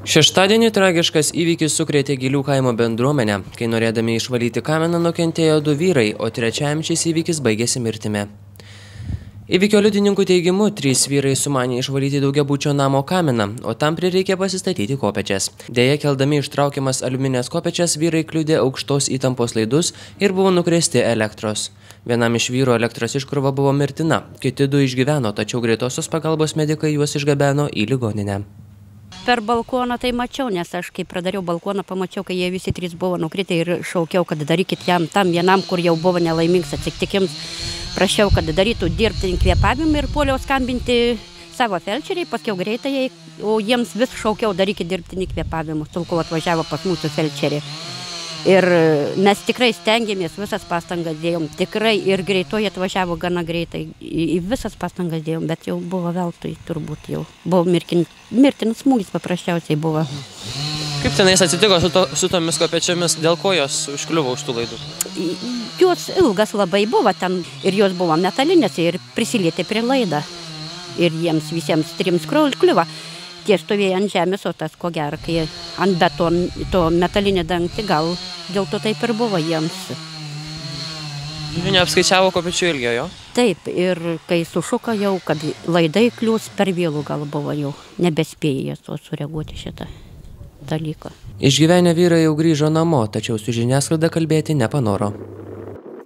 Šeštadienį tragiškas įvykis sukrėtė Gilių kaimo bendruomenę, kai norėdami išvalyti kaminą nukentėjo 2 vyrai, o trečiajam šis įvykis baigėsi mirtimi. Įvykio liudininkų teigimu, 3 vyrai sumanė išvalyti daugiabučio namo kaminą, o tam prireikė pasistatyti kopečias. Deja, keldami ištraukiamas aliuminės kopečias, vyrai kliudė aukštos įtampos laidus ir buvo nukrėsti elektros. Vienam iš vyrų elektros iškrova buvo mirtina, kiti 2 išgyveno, tačiau greitosios pagalbos medikai juos išgabeno į ligoninę. Per balkoną tai mačiau, nes aš kai pradariau balkoną, pamačiau, kai jie visi 3 buvo nukritę ir šaukiau, kad darykit jam tam vienam, kur jau buvo nelaimingas atsitikims. Prašiau, kad darytų dirbtinį kvėpavimą ir puoliau skambinti savo felčeriai, paskiau greitai, o jiems vis šaukiau, darykit dirbtinį kvėpavimą, kol atvažiavo pas mūsų felčerį. Ir mes tikrai stengiamės, visas pastangas dėjom, tikrai ir greitoji atvažiavo gana greitai, į visas pastangas dėjom, bet jau buvo veltui, turbūt jau buvo mirtinas smūgis paprasčiausiai buvo. Kaip tenais atsitiko su tomis kopečiamis, dėl ko jos užkliuvo už tų laidų? Jos ilgas labai buvo ten ir jos buvo metalinės ir prisilietė prie laidą. Ir jiems visiems 3 kliuvo. Tie stovėjo ant žemės, o tas ko gero, kai ant to metalinį dangtį, gal dėl to taip ir buvo jiems. Neapskaičiavo kopečių ilgio, jo? Taip, ir kai sušuko jau, kad laidai klius, per vėlų gal buvo jau, nebespėjo to sureaguoti šitą dalyką. Išgyvenę vyrai jau grįžo namo, tačiau su žiniasklaida kalbėti nepanoro.